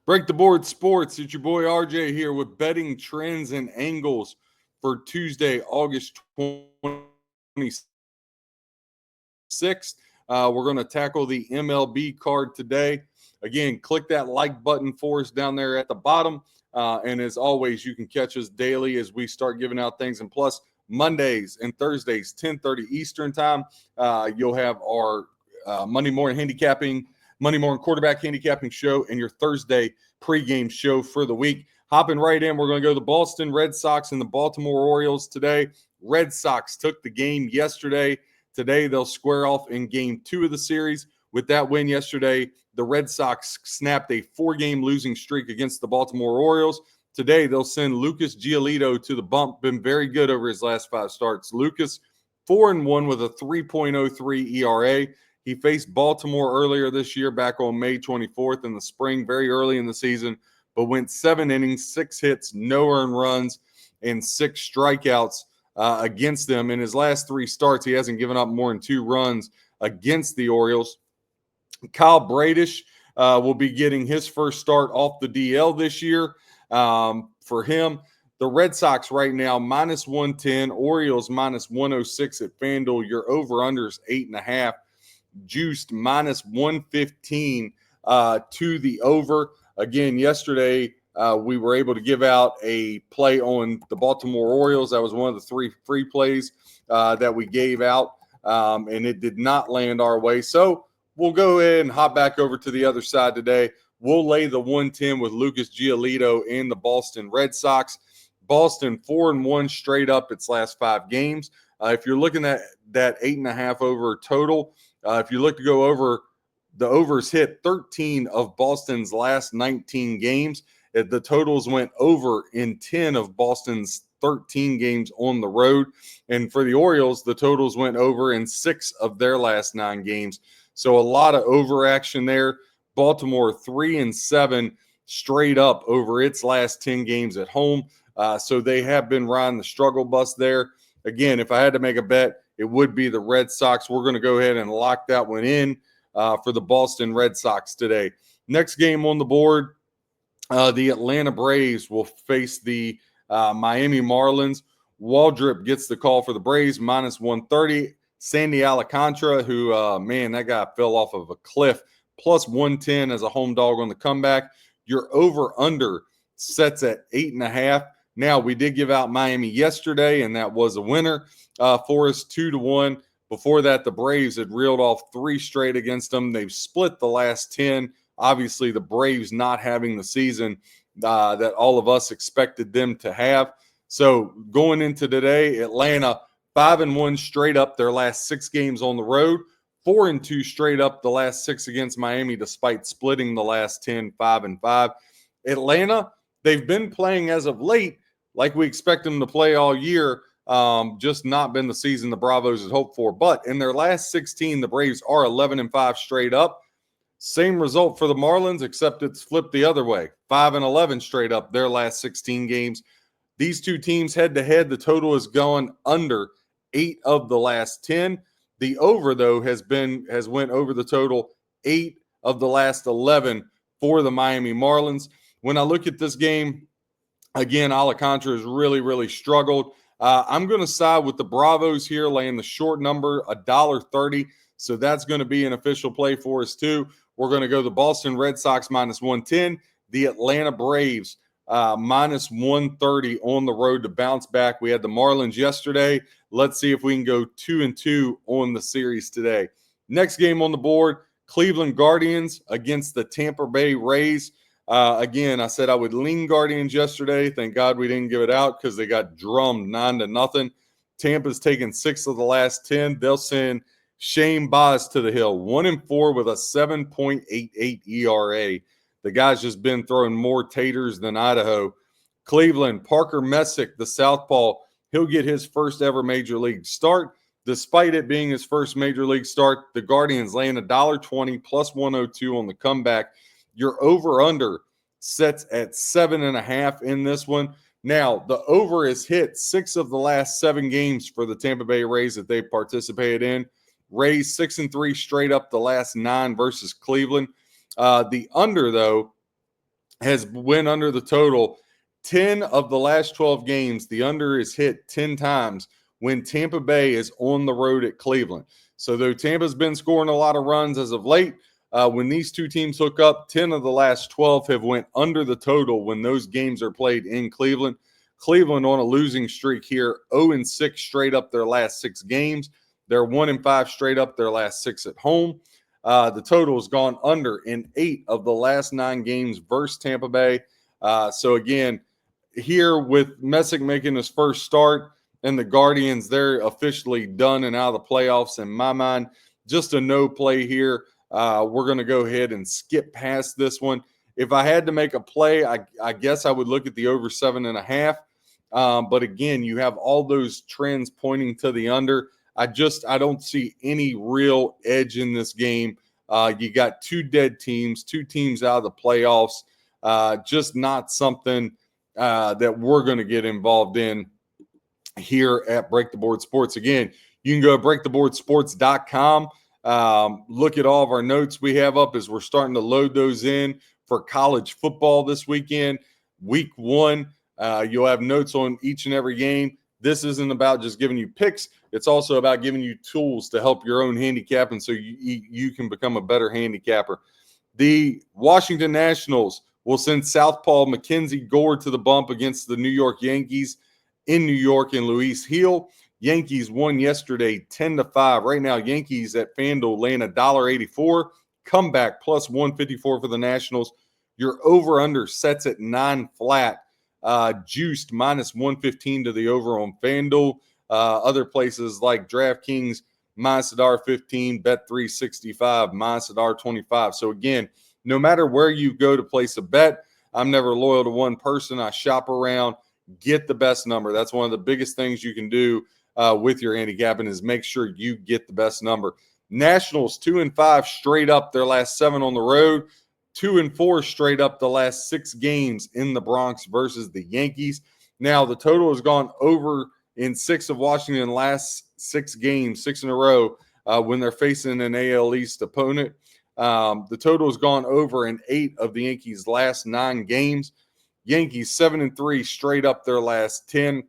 Break the Board Sports. It's your boy RJ here with betting trends and angles for Tuesday, August 26th. We're going to tackle the MLB card today. Again, click that like button for us down there at the bottom. And as always, you can catch us daily as we start giving out things. And plus, Mondays and Thursdays, 10:30 Eastern time, you'll have our Monday morning quarterback handicapping show and your Thursday pregame show for the week. Hopping right in, we're going to go to the Boston Red Sox and the Baltimore Orioles today. Red Sox took the game yesterday. Today, they'll square off in game 2 of the series. With that win yesterday, the Red Sox snapped a 4-game losing streak against the Baltimore Orioles. Today, they'll send Lucas Giolito to the bump. Been very good over his last 5 starts. Lucas, 4-1 with a 3.03 ERA. He faced Baltimore earlier this year back on May 24th in the spring, very early in the season, but went 7 innings, 6 hits, no earned runs, and 6 strikeouts against them. In his last 3 starts, he hasn't given up more than 2 runs against the Orioles. Kyle Bradish will be getting his first start off the DL this year. For him, the Red Sox right now, minus 110, Orioles minus 106 at FanDuel. Your over-under is 8.5. Juiced minus 115 to the over. Again, yesterday we were able to give out a play on the Baltimore Orioles. That was one of the 3 free plays that we gave out, and it did not land our way. So we'll go ahead and hop back over to the other side today. We'll lay the 110 with Lucas Giolito and the Boston Red Sox. Boston 4-1 straight up its last 5 games. If you're looking at that 8.5 over total, if you look to go over, the overs hit 13 of Boston's last 19 games. The totals went over in 10 of Boston's 13 games on the road. And for the Orioles, the totals went over in 6 of their last 9 games. So a lot of over action there. Baltimore 3-7 straight up over its last 10 games at home. So they have been riding the struggle bus there. Again, if I had to make a bet, it would be the Red Sox. We're going to go ahead and lock that one in for the Boston Red Sox today. Next game on the board, the Atlanta Braves will face the Miami Marlins. Waldrop gets the call for the Braves, minus 130. Sandy Alcantara, who, that guy fell off of a cliff, plus 110 as a home dog on the comeback. Your over-under sets at 8.5. Now, we did give out Miami yesterday, and that was a winner for us, 2-1. Before that, the Braves had reeled off 3 straight against them. They've split the last 10. Obviously, the Braves not having the season that all of us expected them to have. So going into today, Atlanta 5-1 straight up their last 6 games on the road, 4-2 straight up the last 6 against Miami, despite splitting the last 10, 5-5. Atlanta, they've been playing as of late like we expect them to play all year. Just not been the season the Bravos had hoped for. But in their last 16, the Braves are 11-5 straight up. Same result for the Marlins, except it's flipped the other way. 5-11 straight up their last 16 games. These 2 teams head-to-head, the total has gone under 8 of the last 10. The over, though, has went over the total 8 of the last 11 for the Miami Marlins. When I look at this game, again, Alcantara has really, really struggled. I'm going to side with the Bravos here, laying the short number, $1.30. So that's going to be an official play for us, too. We're going to go the Boston Red Sox minus 110, the Atlanta Braves minus 130 on the road to bounce back. We had the Marlins yesterday. Let's see if we can go 2-2 on the series today. Next game on the board, Cleveland Guardians against the Tampa Bay Rays. Again, I said I would lean Guardians yesterday. Thank God we didn't give it out because they got drummed 9-0. Tampa's taken 6 of the last 10. They'll send Shane Baz to the hill, 1-4 with a 7.88 ERA. The guy's just been throwing more taters than Idaho. Cleveland, Parker Messick, the southpaw, he'll get his first ever major league start. Despite it being his first major league start, the Guardians laying $1.20 plus 102 on the comeback. Your over-under sets at 7.5 in this one. Now, the over is hit 6 of the last 7 games for the Tampa Bay Rays that they participated in. Rays 6-3 straight up the last 9 versus Cleveland. The under, though, has went under the total 10 of the last 12 games. The under is hit 10 times when Tampa Bay is on the road at Cleveland. So though Tampa's been scoring a lot of runs as of late, when these two teams hook up, 10 of the last 12 have went under the total when those games are played in Cleveland. Cleveland on a losing streak here, 0-6 straight up their last 6 games. They're 1-5 straight up their last 6 at home. The total has gone under in 8 of the last 9 games versus Tampa Bay. So again, here with Messick making his first start and the Guardians, they're officially done and out of the playoffs in my mind. Just a no play here. We're going to go ahead and skip past this one. If I had to make a play, I guess I would look at the over 7.5. But again, you have all those trends pointing to the under. I don't see any real edge in this game. You got 2 dead teams, 2 teams out of the playoffs. Just not something that we're going to get involved in here at Break the Board Sports. Again, you can go to breaktheboardsports.com. Look at all of our notes we have up as we're starting to load those in for college football this weekend. Week 1, you'll have notes on each and every game. This isn't about just giving you picks. It's also about giving you tools to help your own handicapping so you can become a better handicapper. The Washington Nationals will send Southpaw Mackenzie Gore to the bump against the New York Yankees in New York and Luis Hill. Yankees won yesterday 10-5. Right now, Yankees at FanDuel laying $1.84. Comeback plus 154 for the Nationals. Your over-under sets at 9 flat. Juiced minus 115 to the over on FanDuel. Other places like DraftKings minus $1.15, Bet365 minus $1.25. So again, no matter where you go to place a bet, I'm never loyal to one person. I shop around, get the best number. That's one of the biggest things you can do with your handicapping is make sure you get the best number. Nationals 2-5 straight up their last 7 on the road. 2-4 straight up the last 6 games in the Bronx versus the Yankees. Now, the total has gone over in 6 of Washington's last 6 games, 6 in a row, when they're facing an AL East opponent. The total has gone over in 8 of the Yankees' last 9 games. Yankees 7-3 straight up their last 10.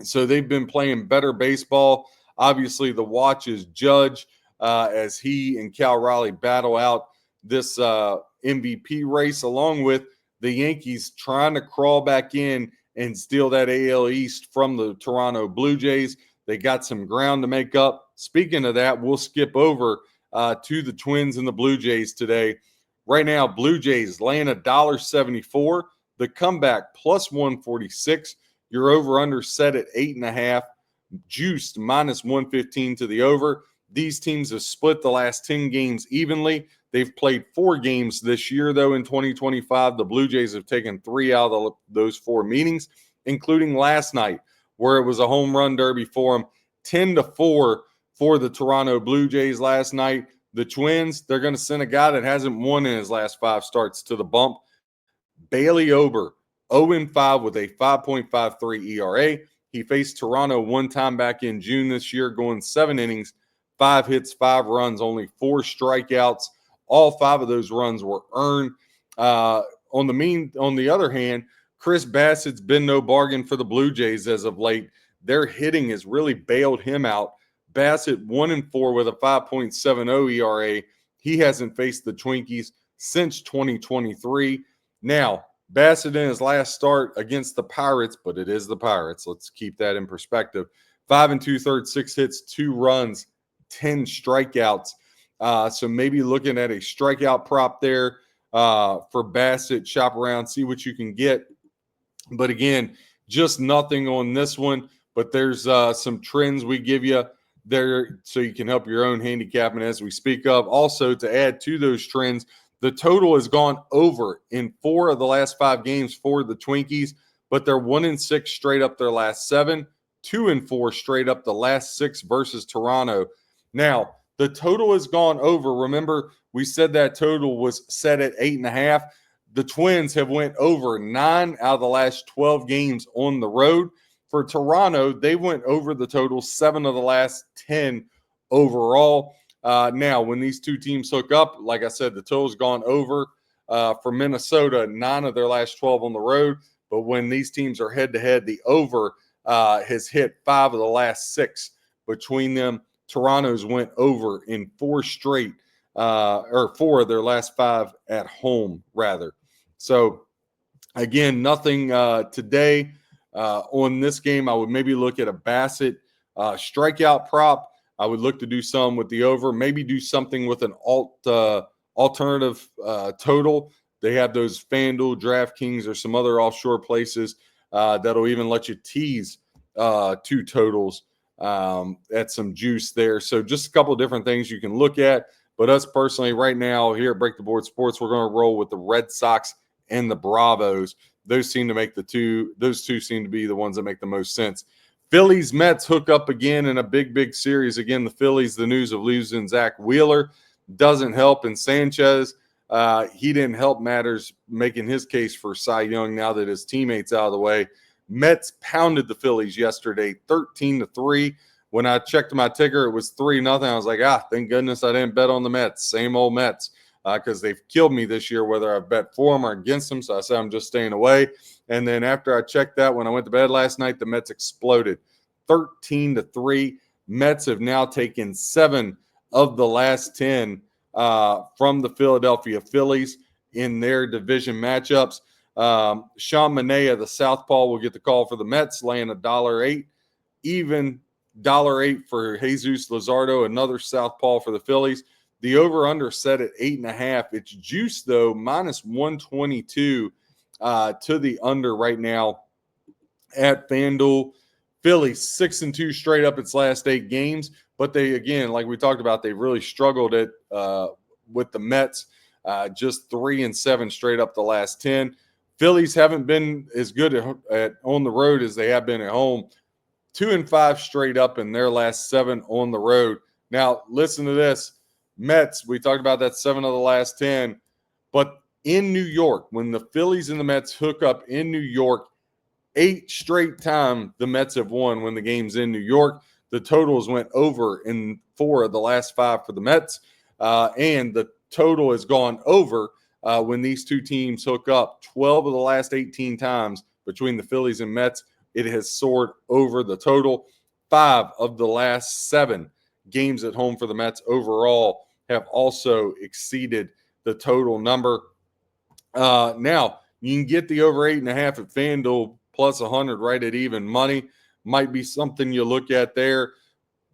So they've been playing better baseball. Obviously, the watch is Judge as he and Cal Raleigh battle out this MVP race, along with the Yankees trying to crawl back in and steal that AL East from the Toronto Blue Jays. They got some ground to make up. Speaking of that, we'll skip over to the Twins and the Blue Jays today. Right now, Blue Jays laying $1.74. The comeback plus 146. Your over-under set at 8.5. Juiced minus 115 to the over. These teams have split the last 10 games evenly. They've played 4 games this year, though, in 2025. The Blue Jays have taken 3 out of those 4 meetings, including last night, where it was a home run derby for them. 10-4 for the Toronto Blue Jays last night. The Twins, they're going to send a guy that hasn't won in his last 5 starts to the bump. Bailey Ober, 0-5 with a 5.53 ERA. He faced Toronto one time back in June this year, going 7 innings, 5 hits, 5 runs, only 4 strikeouts. All 5 of those runs were earned. On the other hand, Chris Bassett's been no bargain for the Blue Jays as of late. Their hitting has really bailed him out. Bassett 1-4 with a 5.70 ERA. He hasn't faced the Twinkies since 2023. Now, Bassett in his last start against the Pirates, but it is the Pirates. Let's keep that in perspective. 5 2/3, 6 hits, 2 runs, 10 strikeouts. So maybe looking at a strikeout prop there for Bassett. Shop around, see what you can get. But again, just nothing on this one. But there's some trends we give you there so you can help your own handicapping as we speak of. Also, to add to those trends, the total has gone over in 4 of the last 5 games for the Twinkies, but they're 1-6 straight up their last 7, 2-4 straight up the last 6 versus Toronto. Now, the total has gone over. Remember, we said that total was set at 8.5. The Twins have went over 9 out of the last 12 games on the road. For Toronto, they went over the total 7 of the last 10 overall. Now, when these two teams hook up, like I said, the total's gone over. For Minnesota, 9 of their last 12 on the road. But when these teams are head-to-head, the over has hit 5 of the last 6 between them. Toronto's went over in 4 straight, or 4 of their last 5 at home, rather. So, again, nothing today on this game. I would maybe look at a Bassett strikeout prop. I would look to do some with the over, maybe do something with an alternative total. They have those FanDuel, DraftKings, or some other offshore places that'll even let you tease 2 totals at some juice there. So just a couple of different things you can look at. But us personally, right now here at Break the Board Sports, we're going to roll with the Red Sox and the Bravos. Those seem to make those two seem to be the ones that make the most sense. Phillies Mets hook up again in a big series. Again, the Phillies, the news of losing Zach Wheeler doesn't help. And Sanchez, he didn't help matters making his case for Cy Young now that his teammate's out of the way. Mets pounded the Phillies yesterday 13-3. When I checked my ticker, it was 3-0. I was like, thank goodness I didn't bet on the Mets. Same old Mets, because they've killed me this year, whether I bet for them or against them. So I said I'm just staying away. And then after I checked that, when I went to bed last night, the Mets exploded 13-3. Mets have now taken 7 of the last 10 from the Philadelphia Phillies in their division matchups. Sean Manaea, the southpaw, will get the call for the Mets, laying $1.08. Even $1.08 for Jesus Luzardo, another southpaw for the Phillies. The over-under set at 8.5. It's juiced, though, minus 122 to the under right now at FanDuel. Phillies 6-2 straight up its last 8 games. But they, again, like we talked about, they really struggled with the Mets. Just 3-7 straight up the last 10. Phillies haven't been as good at on the road as they have been at home. 2-5 straight up in their last 7 on the road. Now, listen to this. Mets, we talked about that 7 of the last 10. But in New York, when the Phillies and the Mets hook up in New York, 8 straight time the Mets have won when the game's in New York. The totals went over in 4 of the last 5 for the Mets. And the total has gone over when these two teams hook up 12 of the last 18 times between the Phillies and Mets. It has soared over the total. 5 of the last 7 games at home for the Mets overall have also exceeded the total number. Now, you can get the over 8.5 at FanDuel plus 100 right at even money. Might be something you look at there.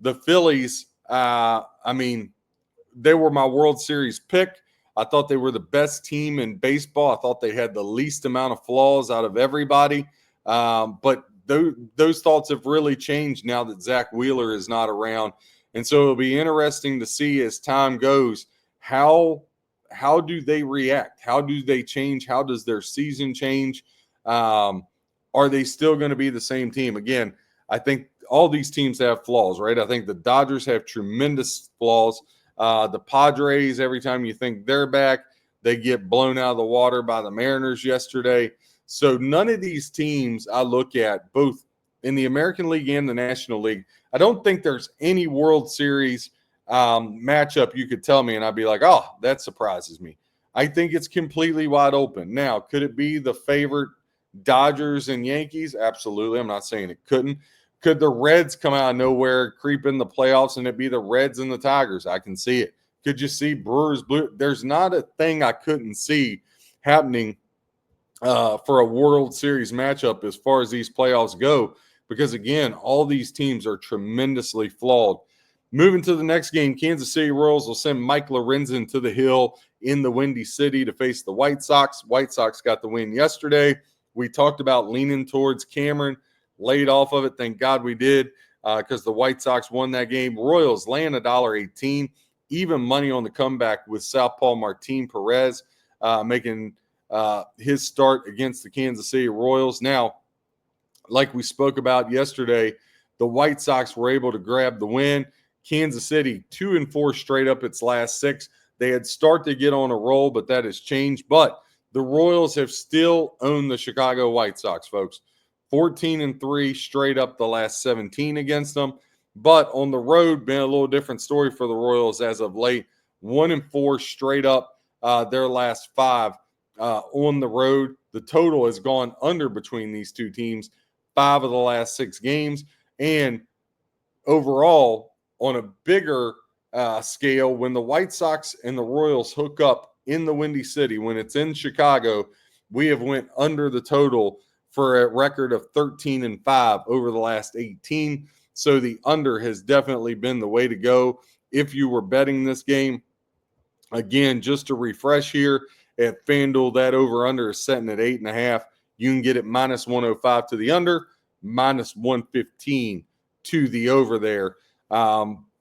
The Phillies, they were my World Series pick. I thought they were the best team in baseball. I thought they had the least amount of flaws out of everybody. But those thoughts have really changed now that Zach Wheeler is not around. And so it'll be interesting to see as time goes, how do they react? How do they change? How does their season change? Are they still going to be the same team? Again, I think all these teams have flaws, right? I think the Dodgers have tremendous flaws. The Padres, every time you think they're back, they get blown out of the water by the Mariners yesterday. So none of these teams I look at, both in the American League and the National League, I don't think there's any World Series matchup you could tell me and I'd be like, oh, that surprises me. I think it's completely wide open. Now, could it be the favorite Dodgers and Yankees? Absolutely. I'm not saying it couldn't. Could the Reds come out of nowhere, creep in the playoffs, and it be the Reds and the Tigers? I can see it. Could you see Brewers, Blue? There's not a thing I couldn't see happening for a World Series matchup as far as these playoffs go, because, again, all these teams are tremendously flawed. Moving to the next game, Kansas City Royals will send Mike Lorenzen to the hill in the Windy City to face the White Sox. White Sox got the win yesterday. We talked about leaning towards Cameron, laid off of it. Thank God we did, because the White Sox won that game. Royals laying $1.18, even money on the comeback with Southpaw Martin Perez making his start against the Kansas City Royals. Now, like we spoke about yesterday, the White Sox were able to grab the win. Kansas City 2-4 straight up its last 6. They had started to get on a roll, but that has changed. But the Royals have still owned the Chicago White Sox, folks. 14-3 straight up the last 17 against them. But on the road, been a little different story for the Royals as of late. 1-4 straight up their last 5 on the road. The total has gone under between these two teams 5 of the last 6 games. And overall, on a bigger scale, when the White Sox and the Royals hook up in the Windy City, when it's in Chicago, we have went under the total for a record of 13-5 over the last 18. So the under has definitely been the way to go if you were betting this game. Again, just to refresh here, at FanDuel, that over-under is setting at 8.5. You can get it minus 105 to the under, minus 115 to the over there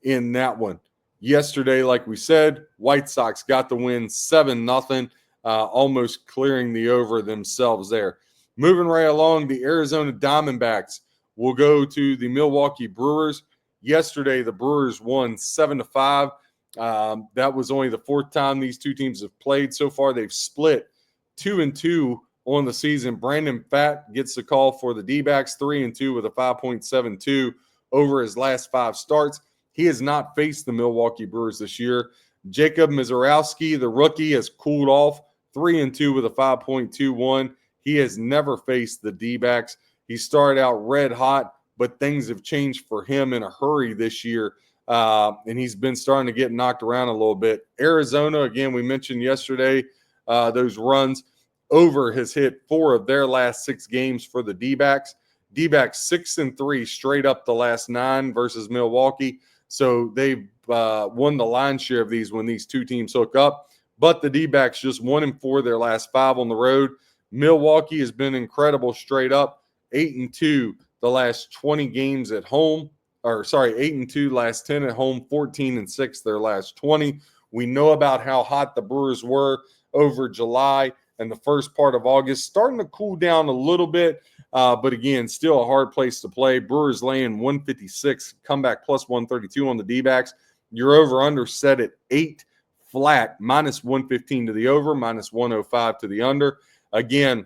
in that one. Yesterday, like we said, White Sox got the win 7-0, almost clearing the over themselves there. Moving right along, the Arizona Diamondbacks will go to the Milwaukee Brewers. Yesterday, the Brewers won 7-5. That was only the 4th time these two teams have played so far. They've split 2-2 on the season. Brandon Pfaadt gets the call for the D-backs, 3-2 with a 5.72 over his last 5 starts. He has not faced the Milwaukee Brewers this year. Jacob Misiorowski, the rookie, has cooled off, 3-2 with a 5.21. He has never faced the D-backs. He started out red hot, but things have changed for him in a hurry this year. And he's been starting to get knocked around a little bit. Arizona, again, we mentioned yesterday, those runs. Over has hit 4 of their last 6 games for the D-backs. D-backs 6-3 straight up the last 9 versus Milwaukee. So they've won the lion's share of these when these two teams hook up. But the D-backs just 1-4 their last 5 on the road. Milwaukee has been incredible straight up, 8-2 the last 20 games at home. 8-2 last 10 at home, 14-6 their last 20. We know about how hot the Brewers were over July and the first part of August, starting to cool down a little bit, but again, still a hard place to play. Brewers laying 156, comeback plus 132 on the D-backs. Your over-under set at 8 flat, minus 115 to the over, minus 105 to the under. Again,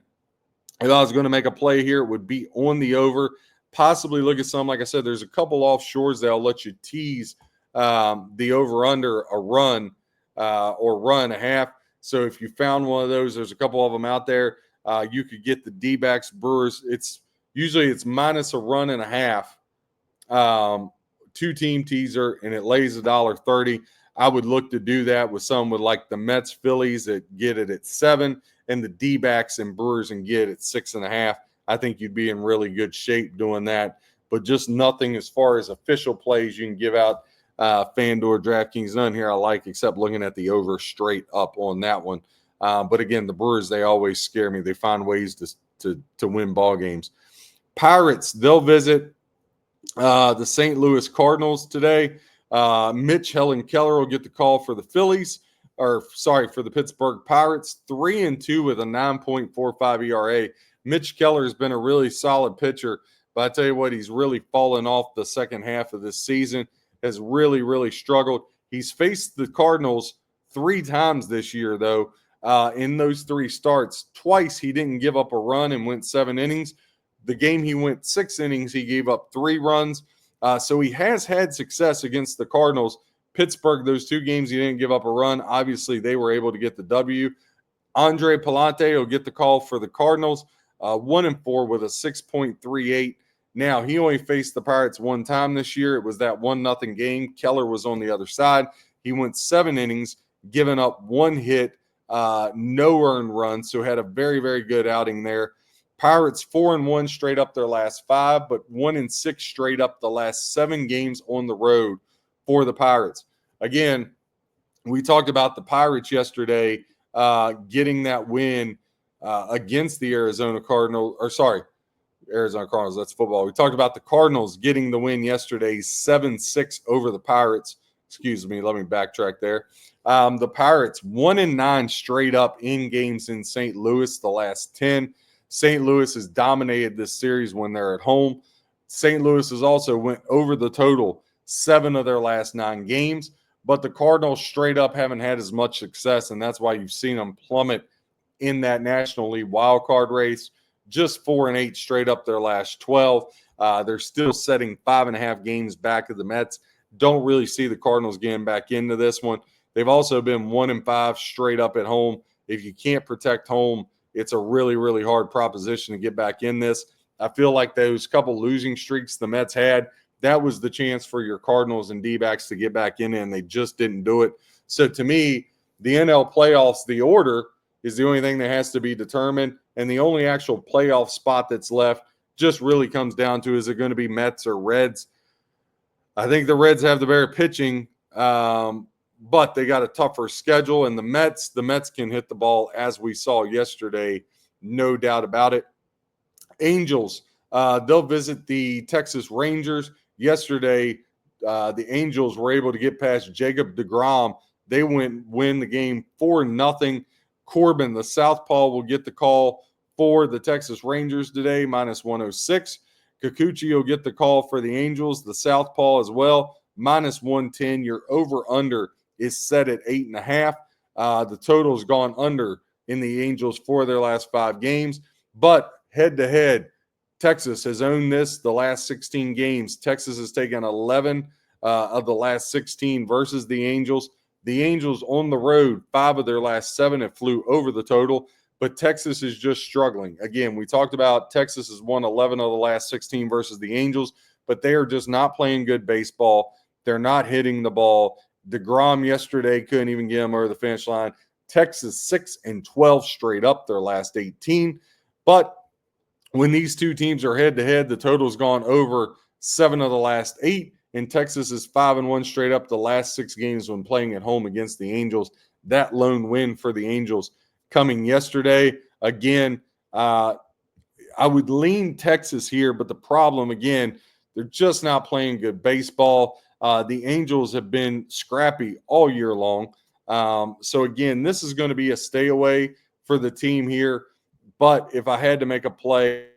if I was going to make a play here, it would be on the over. Possibly look at some, like I said, there's a couple offshores that'll let you tease the over-under a run or run a half. So if you found one of those, there's a couple of them out there. You could get the D-backs Brewers. It's minus a run and a half, 2-team teaser, and it lays $1.30. I would look to do that with some with like the Mets, Phillies that get it at 7, and the D-backs and Brewers and get it at 6.5. I think you'd be in really good shape doing that, but just nothing as far as official plays you can give out. FanDuel, DraftKings, none here I like except looking at the over straight up on that one. But again, the Brewers, they always scare me. They find ways to win ball games. Pirates, they'll visit the St. Louis Cardinals today. Mitch Keller will get the call for the for the Pittsburgh Pirates, 3-2 with a 9.45 ERA. Mitch Keller has been a really solid pitcher, but I tell you what, he's really fallen off the second half of this season, has really, really struggled. He's faced the Cardinals 3 times this year, though. In those 3 starts, twice he didn't give up a run and went 7 innings. The game he went 6 innings, he gave up 3 runs. So he has had success against the Cardinals. Pittsburgh, those 2 games he didn't give up a run. Obviously, they were able to get the W. Andre Palante will get the call for the Cardinals. 1-4 with a 6.38. Now, he only faced the Pirates 1 time this year. It was that 1-0 game. Keller was on the other side. He went 7 innings, giving up 1 hit, no earned runs, so had a very, very good outing there. Pirates 4-1 straight up their last 5, but 1-6 straight up the last 7 games on the road for the Pirates. Again, we talked about the Pirates yesterday getting that win against the Arizona Cardinals. That's football. We talked about the Cardinals getting the win yesterday, 7-6 over the Pirates. Excuse me, let me backtrack there. The Pirates 1-9 straight up in games in St. Louis the last 10. St. Louis has dominated this series when they're at home. St. Louis has also went over the total 7 of their last 9 games, but the Cardinals straight up haven't had as much success, and that's why you've seen them plummet in that National League wild card race. Just 4-8 straight up their last 12. They're still setting 5.5 games back of the Mets. Don't really see the Cardinals getting back into this one. They've also been 1-5 straight up at home, If you can't protect home, it's a really, really hard proposition to get back in this. I feel like those couple losing streaks the Mets had, that was the chance for your Cardinals and D-backs to get back in, and they just didn't do it. So to me, the NL playoffs, the order is the only thing that has to be determined, and the only actual playoff spot that's left just really comes down to, is it going to be Mets or Reds? I think the Reds have the better pitching, but they got a tougher schedule, and the Mets can hit the ball, as we saw yesterday, no doubt about it. Angels, they'll visit the Texas Rangers. Yesterday, the Angels were able to get past Jacob deGrom. They win the game 4-0. Corbin, the southpaw, will get the call for the Texas Rangers today, minus 106. Kikuchi will get the call for the Angels, the southpaw as well, minus 110. Your over-under is set at 8.5. The total's gone under in the Angels for their last 5 games. But head-to-head, Texas has owned this the last 16 games. Texas has taken 11 of the last 16 versus the Angels. The Angels on the road, 5 of their last 7 have flew over the total, but Texas is just struggling. Again, we talked about Texas has won 11 of the last 16 versus the Angels, but they are just not playing good baseball. They're not hitting the ball. DeGrom yesterday couldn't even get them over the finish line. Texas 6-12 straight up their last 18. But when these two teams are head-to-head, the total's gone over 7 of the last 8. And Texas is 5-1 straight up the last 6 games when playing at home against the Angels. That lone win for the Angels coming yesterday. Again, I would lean Texas here, but the problem, again, they're just not playing good baseball. The Angels have been scrappy all year long. So, again, this is going to be a stay away for the team here. But if I had to make a play,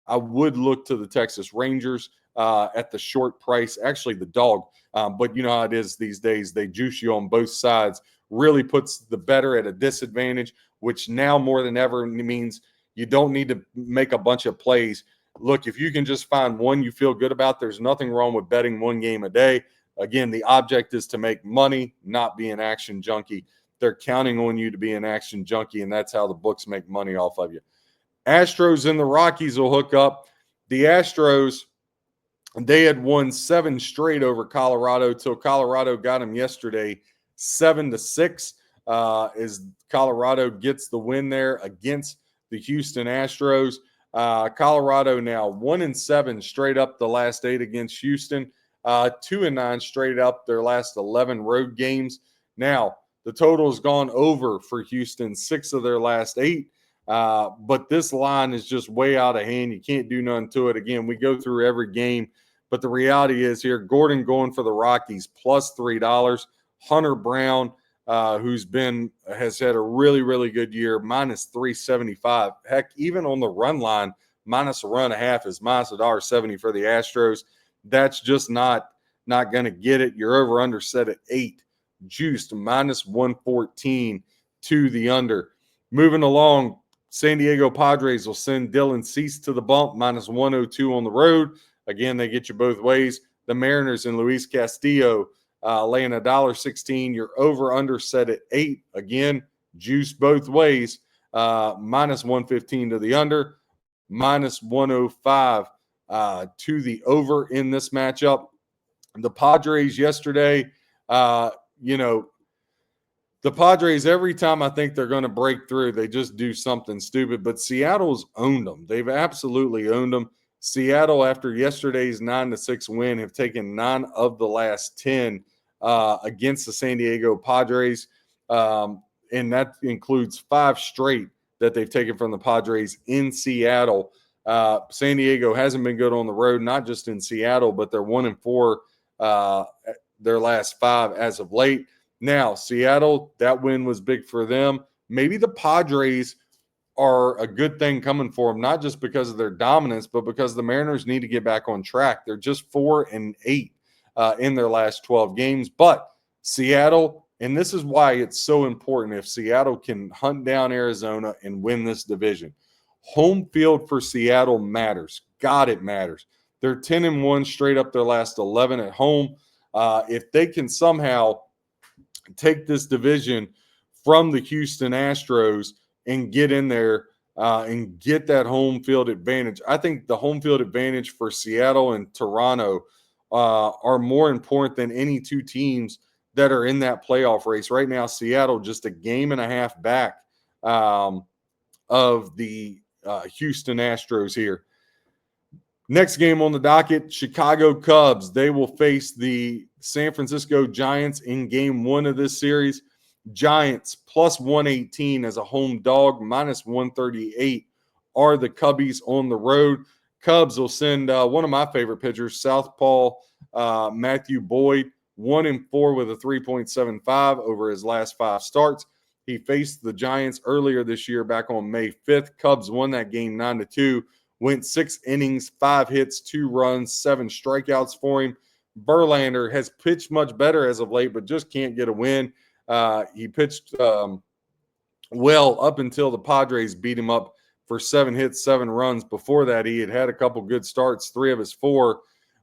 I would look to the Texas Rangers at the short price, actually the dog. But you know how it is these days. They juice you on both sides, really puts the better at a disadvantage, which now more than ever means you don't need to make a bunch of plays. Look, if you can just find one you feel good about, there's nothing wrong with betting one game a day. Again, the object is to make money, not be an action junkie. They're counting on you to be an action junkie, and that's how the books make money off of you. Astros and the Rockies will hook up. The Astros, they had won 7 straight over Colorado till Colorado got them yesterday 7-6 as Colorado gets the win there against the Houston Astros. Colorado now 1-7 straight up the last 8 against Houston, 2-9 straight up their last 11 road games. Now, the total has gone over for Houston 6 of their last 8. But this line is just way out of hand. You can't do nothing to it. Again, we go through every game. But the reality is here, Gordon going for the Rockies plus $3. Hunter Brown, has had a really, really good year, minus 375. Heck, even on the run line, minus a run and a half is minus $1.70 for the Astros. That's just not going to get it. You're over under set at 8. Juiced minus 114 to the under. Moving along, San Diego Padres will send Dylan Cease to the bump, minus 102 on the road. Again, they get you both ways. The Mariners and Luis Castillo laying $1.16. You're over under set at 8. Again, juice both ways. Minus 115 to the under, minus 105 to the over in this matchup. The Padres yesterday, the Padres, every time I think they're going to break through, they just do something stupid. But Seattle's owned them. They've absolutely owned them. Seattle, after yesterday's 9-6 win, have taken 9 of the last 10 against the San Diego Padres. And that includes 5 straight that they've taken from the Padres in Seattle. San Diego hasn't been good on the road, not just in Seattle, but they're 1-4 their last 5 as of late. Now, Seattle, that win was big for them. Maybe the Padres are a good thing coming for them, not just because of their dominance, but because the Mariners need to get back on track. They're just 4-8 in their last 12 games. But Seattle, and this is why it's so important if Seattle can hunt down Arizona and win this division. Home field for Seattle matters. God, it matters. They're 10-1 straight up their last 11 at home. If they can somehow take this division from the Houston Astros and get in there and get that home field advantage. I think the home field advantage for Seattle and Toronto are more important than any two teams that are in that playoff race. Right now, Seattle just a game and a half back of the Houston Astros here. Next game on the docket, Chicago Cubs. They will face the San Francisco Giants in game one of this series. Giants plus 118 as a home dog, minus 138 are the Cubbies on the road. Cubs will send one of my favorite pitchers, Southpaw Matthew Boyd, 1-4 with a 3.75 over his last 5 starts. He faced the Giants earlier this year back on May 5th. Cubs won that game 9-2. Went 6 innings, 5 hits, 2 runs, 7 strikeouts for him. Verlander has pitched much better as of late, but just can't get a win. He pitched well up until the Padres beat him up for 7 hits, 7 runs. Before that, he had a couple good starts. 3 of his 4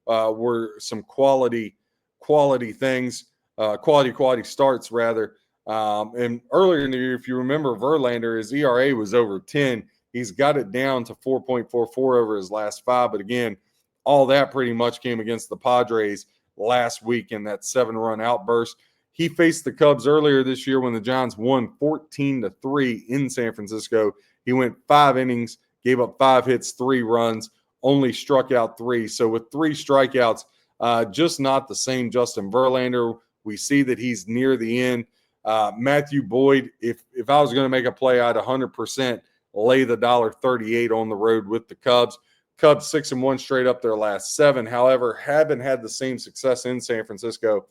were some quality things, quality starts rather. And earlier in the year, if you remember, Verlander, his ERA was over 10. He's got it down to 4.44 over his last 5. But again, all that pretty much came against the Padres last week in that 7-run outburst. He faced the Cubs earlier this year when the Giants won 14-3 in San Francisco. He went 5 innings, gave up 5 hits, 3 runs, only struck out 3. So with 3 strikeouts, just not the same Justin Verlander. We see that he's near the end. Matthew Boyd, if I was going to make a play, I'd 100% lay the $1.38 on the road with the Cubs. Cubs 6-1 straight up their last 7. However, haven't had the same success in San Francisco.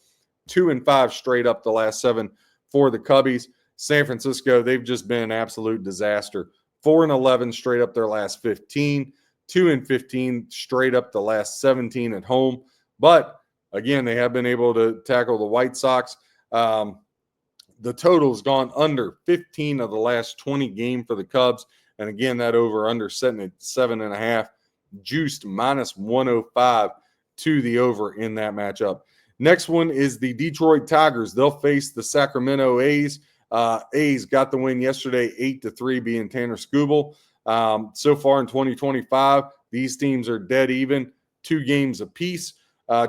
2-5 straight up the last 7 for the Cubbies. San Francisco, they've just been an absolute disaster. 4-11 straight up their last 15. 2-15 straight up the last 17 at home. But again, they have been able to tackle the White Sox. The total's gone under 15 of the last 20 games for the Cubs. And again, that over-under setting at 7.5, juiced minus 105 to the over in that matchup. Next one is the Detroit Tigers. They'll face the Sacramento A's. A's got the win yesterday, 8-3, being Tanner Skubal. So far in 2025, these teams are dead even, 2 games apiece.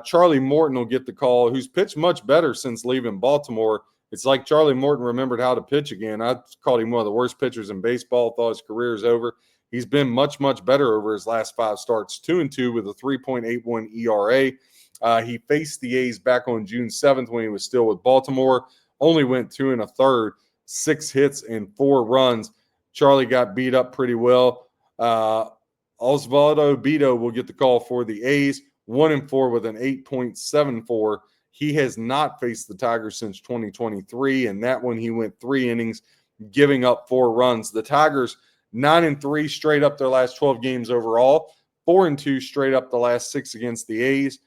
Charlie Morton will get the call, who's pitched much better since leaving Baltimore. It's like Charlie Morton remembered how to pitch again. I called him one of the worst pitchers in baseball, thought his career is over. He's been much, much better over his last 5 starts, 2-2 with a 3.81 ERA. He faced the A's back on June 7th when he was still with Baltimore. Only went 2 1/3, 6 hits and 4 runs. Charlie got beat up pretty well. Osvaldo Bido will get the call for the A's, 1-4 with an 8.74. He has not faced the Tigers since 2023, and that one he went 3 innings, giving up 4 runs. The Tigers 9-3 straight up their last 12 games overall, 4-2 straight up the last 6 against the A's.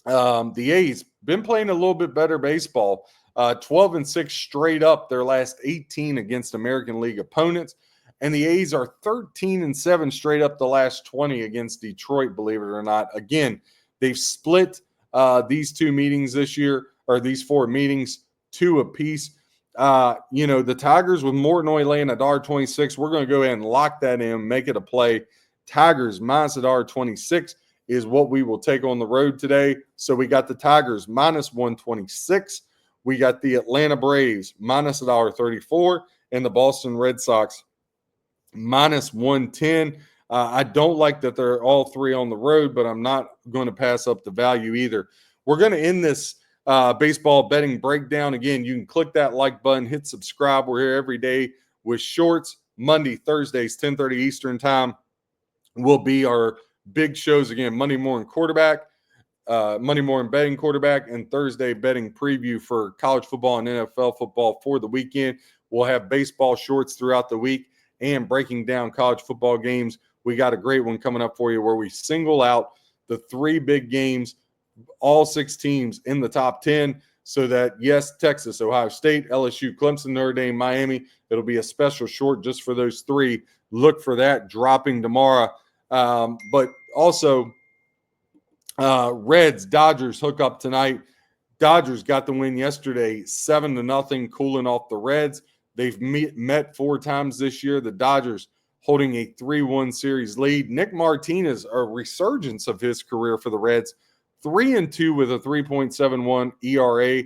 The A's been playing a little bit better baseball, 12-6 straight up their last 18 against American League opponents. And the A's are 13-7 straight up the last 20 against Detroit, believe it or not. Again, they've split these 2 meetings this year, or these 4 meetings, 2 apiece. The Tigers with Morton only laying $1.26. We're going to go ahead and lock that in, make it a play. Tigers minus $1.26 is what we will take on the road today. So we got the Tigers minus 126. We got the Atlanta Braves minus $1.34 and the Boston Red Sox minus 110. I don't like that they're all 3 on the road, but I'm not going to pass up the value either. We're going to end this baseball betting breakdown. Again, you can click that like button, hit subscribe. We're here every day with shorts. Monday, Thursdays, 10:30 Eastern time will be our big shows. Again, Monday morning quarterback, Monday morning betting quarterback, and Thursday betting preview for college football and NFL football for the weekend. We'll have baseball shorts throughout the week and breaking down college football games. We got a great one coming up for you where we single out the 3 big games, all 6 teams in the top 10, so that, yes, Texas, Ohio State, LSU, Clemson, Notre Dame, Miami, it'll be a special short just for those 3. Look for that dropping tomorrow. But also Reds, Dodgers hook up tonight. Dodgers got the win yesterday, 7-0, cooling off the Reds. They've met 4 times this year. The Dodgers holding a 3-1 series lead. Nick Martinez, a resurgence of his career for the Reds, 3-2 with a 3.71 ERA.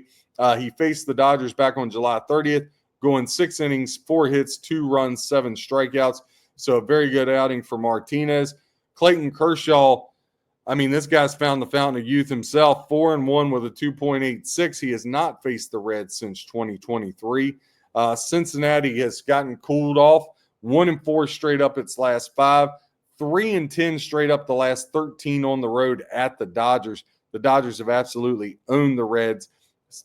He faced the Dodgers back on July 30th, going 6 innings, 4 hits, 2 runs, 7 strikeouts. So a very good outing for Martinez. Clayton Kershaw, I mean, this guy's found the fountain of youth himself, 4-1 with a 2.86. He has not faced the Reds since 2023. Cincinnati has gotten cooled off, 1-4 straight up its last 5, 3-10 straight up the last 13 on the road at the Dodgers. The Dodgers have absolutely owned the Reds.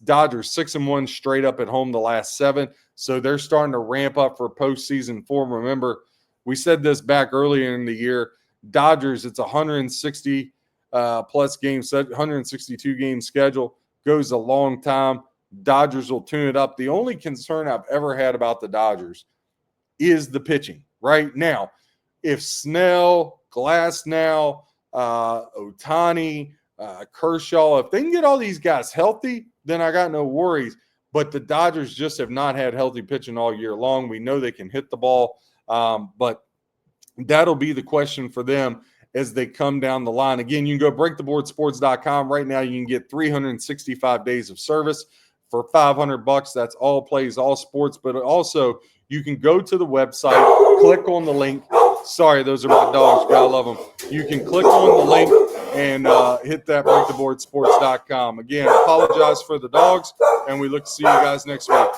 Dodgers 6-1 straight up at home the last 7. So they're starting to ramp up for postseason form. Remember, we said this back earlier in the year. Dodgers, it's 160 plus games, 162 game schedule, goes a long time. Dodgers will tune it up. The only concern I've ever had about the Dodgers is the pitching. Right now, if Snell, Glasnow, Ohtani, Kershaw, if they can get all these guys healthy, then I got no worries. But the Dodgers just have not had healthy pitching all year long. We know they can hit the ball, but that'll be the question for them as they come down the line. Again, you can go breaktheboardsports.com. Right now, you can get 365 days of service for $500. That's all plays, all sports. But also, you can go to the website, click on the link. Sorry, those are my dogs. Gotta love them. You can click on the link and hit that breaktheboardsports.com. Again, apologize for the dogs, and we look to see you guys next week.